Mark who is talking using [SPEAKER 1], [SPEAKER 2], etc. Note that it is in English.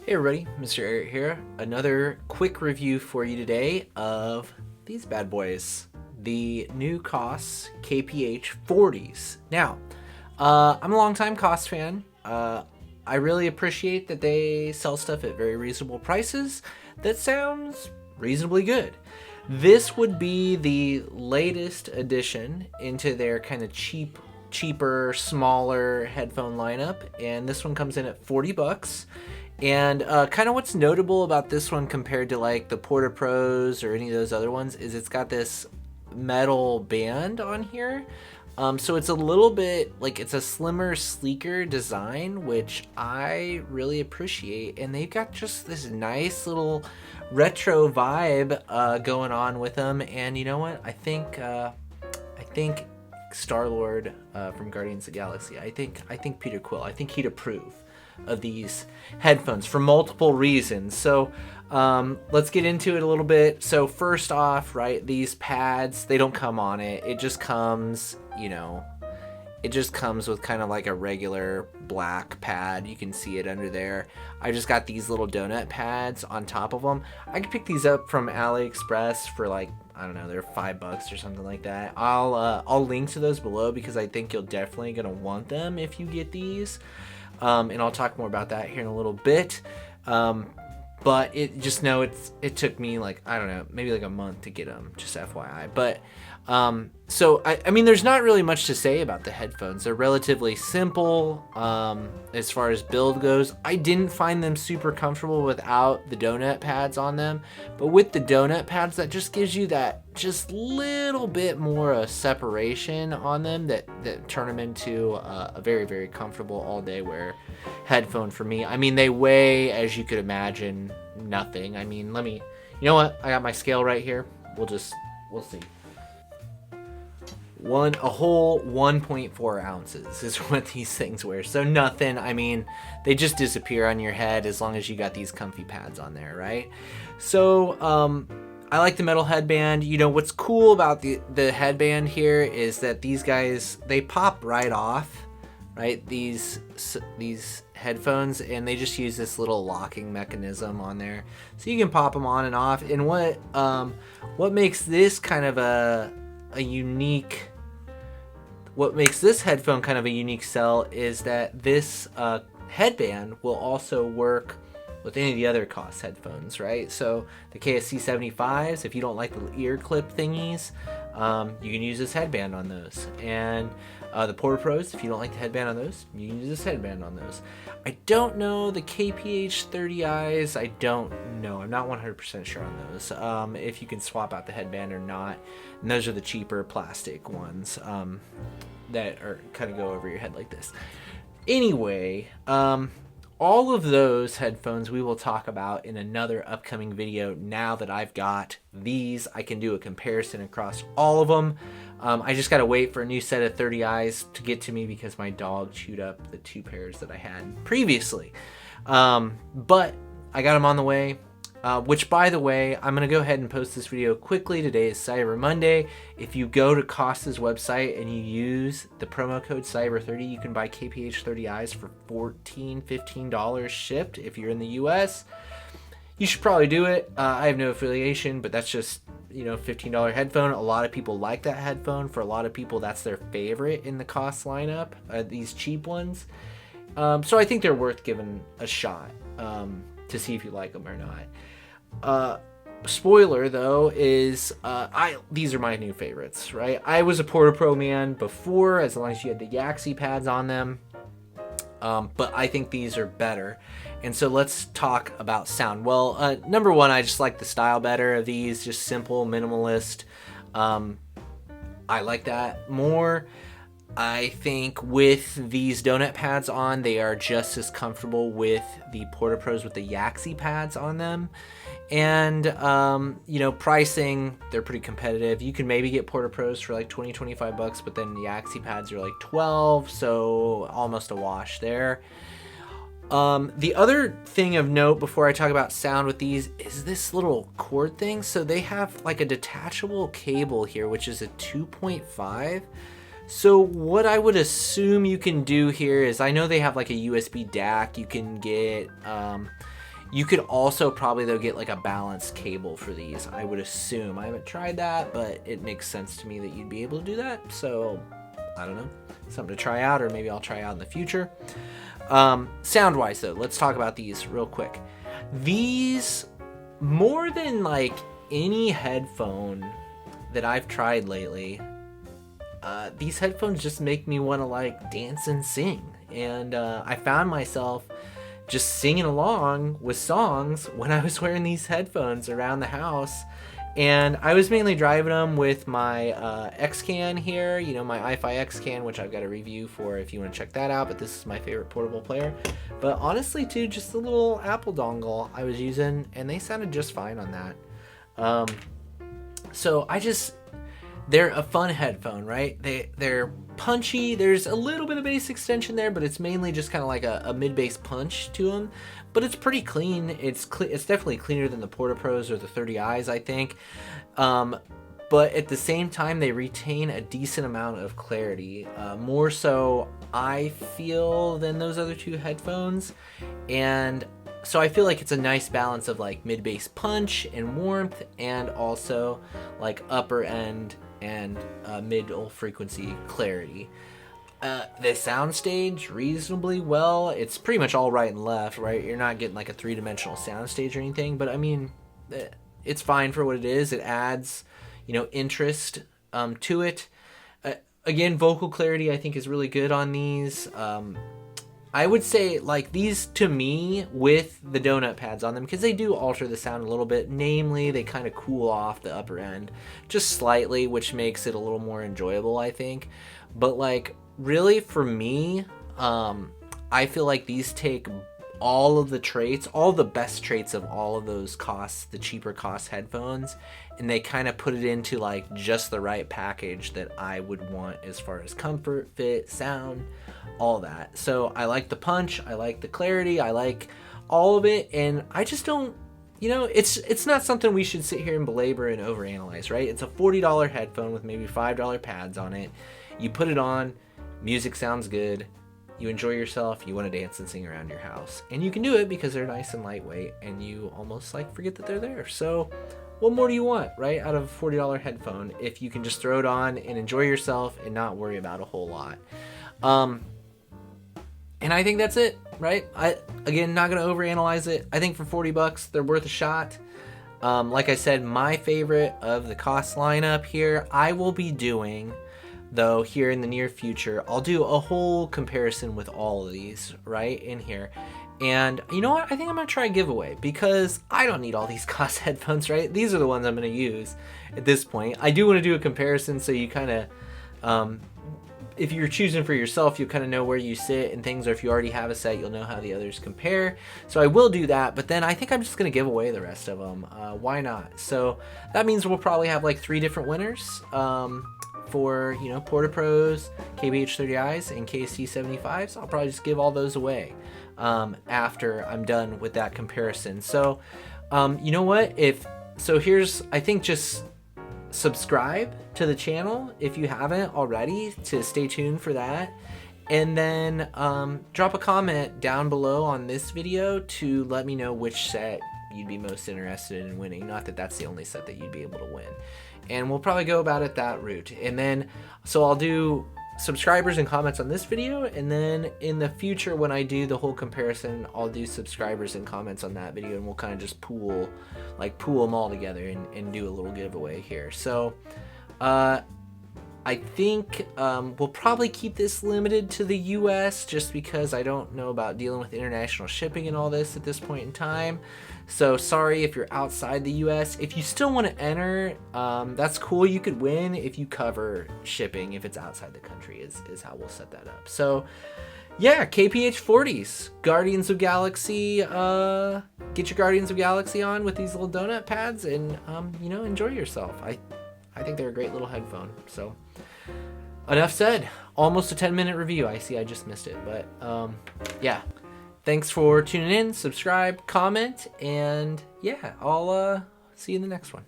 [SPEAKER 1] Hey everybody, Mr. Eric here. Another quick review for you today of these bad boys, the new Koss kph40s. Now, I'm a longtime Koss fan. I really appreciate that they sell stuff at very reasonable prices that sounds reasonably good. This would be the latest addition into their kind of cheaper, smaller headphone lineup, and this one comes in at 40 bucks. And kind of what's notable about this one compared to like the Porta Pros or any of those other ones is it's got this metal band on here. So it's a little bit like it's a slimmer, sleeker design, which I really appreciate. And they've got just this nice little retro vibe going on with them. And you know what? I think Star-Lord from Guardians of the Galaxy. I think Peter Quill. I think he'd approve of these headphones for multiple reasons. So let's get into it a little bit. So first off, right, these pads, they don't come on it. It just comes, it just comes with kind of like a regular black pad. You can see it under there. I just got these little donut pads on top of them. I could pick these up from AliExpress for like, I don't know, they're $5 or something like that. I'll link to those below because I think you're definitely gonna want them if you get these. And I'll talk more about that here in a little bit. But it took me like, I don't know, maybe like a month to get them, just FYI. But so I mean, there's not really much to say about the headphones. They're relatively simple as far as build goes. I didn't find them super comfortable without the donut pads on them, but with the donut pads, that just gives you that just little bit more separation on them that turn them into a very, very comfortable all day wear headphone for me. I mean, they weigh, as you could imagine, nothing. I mean, you know what? I got my scale right here. We'll see. A whole 1.4 ounces is what these things weigh. So nothing. I mean, they just disappear on your head as long as you got these comfy pads on there, right? So I like the metal headband. You know, what's cool about the headband here is that these guys, they pop right off, right? These headphones, and they just use this little locking mechanism on there. So you can pop them on and off. And what makes this kind of a unique, what makes this headphone kind of a unique sell is that this headband will also work with any of the other Koss headphones, right? So the KSC75s, if you don't like the ear clip thingies, you can use this headband on those. And the Porta Pros, if you don't like the headband on those, you can use this headband on those. I don't know the kph40is. I don't know. I'm not 100% sure on those. If you can swap out the headband or not. And those are the cheaper plastic ones that are kind of go over your head like this. Anyway, all of those headphones we will talk about in another upcoming video. Now that I've got these, I can do a comparison across all of them. I just gotta wait for a new set of 30Is to get to me because my dog chewed up the 2 pairs that I had previously. But I got them on the way. Which, by the way, I'm going to go ahead and post this video quickly. Today is Cyber Monday. If you go to Koss's website and you use the promo code Cyber30, you can buy kph30Is for $15 shipped if you're in the US. You should probably do it. I have no affiliation, but that's just, $15 headphone. A lot of people like that headphone. For a lot of people, that's their favorite in the Koss lineup, these cheap ones. So I think they're worth giving a shot to see if you like them or not. Spoiler though is these are my new favorites, right? I was a Porta Pro man before, as long as you had the Yaxi pads on them, but I think these are better. And so let's talk about sound. Well, number one, I just like the style better of these, just simple, minimalist. I like that more. I think with these donut pads on, they are just as comfortable with the Porta Pros with the Yaxi pads on them. And, pricing, they're pretty competitive. You can maybe get Porta Pros for like 20-25 bucks, but then the Yaxi pads are like 12, so almost a wash there. The other thing of note before I talk about sound with these is this little cord thing. So they have like a detachable cable here, which is a 2.5. So what I would assume you can do here is, I know they have like a USB DAC you can get, You could also probably, though, get like a balanced cable for these, I would assume. I haven't tried that, but it makes sense to me that you'd be able to do that. So, I don't know. Something to try out, or maybe I'll try out in the future. Sound-wise, though, let's talk about these real quick. These, more than like any headphone that I've tried lately, these headphones just make me want to like dance and sing. And I found myself just singing along with songs when I was wearing these headphones around the house. And I was mainly driving them with my X-Can here, you know, my iFi X-Can, which I've got a review for if you want to check that out, but this is my favorite portable player. But honestly, too, just the little Apple dongle I was using, and they sounded just fine on that. So they're a fun headphone, right? They're punchy. There's a little bit of bass extension there, but it's mainly just kind of like a mid-bass punch to them. But it's pretty clean. It's definitely cleaner than the Porta-Pros or the 30i's, I think. But at the same time, they retain a decent amount of clarity. More so, I feel, than those other two headphones. And so I feel like it's a nice balance of like mid-bass punch and warmth, and also like upper end and middle frequency clarity. The soundstage reasonably well. It's pretty much all right and left, right? You're not getting like a three-dimensional soundstage or anything, but I mean, it's fine for what it is. It adds, you know, interest to it. Again, vocal clarity I think is really good on these. I would say like these to me with the donut pads on them, because they do alter the sound a little bit. Namely, they kind of cool off the upper end just slightly, which makes it a little more enjoyable, I think. But like really for me, I feel like these take all of the traits, all the best traits of all of those costs, the cheaper cost headphones, and they kind of put it into like just the right package that I would want as far as comfort, fit, sound, all that. So I like the punch, I like the clarity, I like all of it, and I just don't, you know, it's not something we should sit here and belabor and overanalyze, right? It's a $40 headphone with maybe $5 pads on it. You put it on, music sounds good, you enjoy yourself, you want to dance and sing around your house. And you can do it because they're nice and lightweight, and you almost like forget that they're there. So what more do you want, right, out of a $40 headphone if you can just throw it on and enjoy yourself and not worry about a whole lot? And I think that's it, right? Again, not going to overanalyze it. I think for $40, they're worth a shot. Like I said, my favorite of the Koss lineup here, I will be doing, though, here in the near future, I'll do a whole comparison with all of these right in here. And you know what? I think I'm going to try a giveaway, because I don't need all these Koss headphones, right? These are the ones I'm going to use at this point. I do want to do a comparison so you kind of, if you're choosing for yourself, you'll kind of know where you sit and things, or if you already have a set, you'll know how the others compare. So I will do that, but then I think I'm just going to give away the rest of them. Why not? So that means we'll probably have like 3 different winners. For, you know, Porta-Pros, KBH30Is, and KST75s. I'll probably just give all those away after I'm done with that comparison. So, you know what? I think just subscribe to the channel if you haven't already, to stay tuned for that. And then drop a comment down below on this video to let me know which set you'd be most interested in winning. Not that that's the only set that you'd be able to win. And we'll probably go about it that route. And then, so I'll do subscribers and comments on this video, and then in the future when I do the whole comparison, I'll do subscribers and comments on that video, and we'll kind of just pool them all together and do a little giveaway here. So I think we'll probably keep this limited to the US, just because I don't know about dealing with international shipping and all this at this point in time. So sorry if you're outside the US. If you still want to enter, that's cool. You could win if you cover shipping if it's outside the country, is how we'll set that up. So yeah, kph40s, Guardians of Galaxy. Get your Guardians of Galaxy on with these little donut pads, and you know, enjoy yourself. I think they're a great little headphone. So enough said. Almost a 10-minute review. I see I just missed it, but yeah. Thanks for tuning in, subscribe, comment, and yeah, I'll see you in the next one.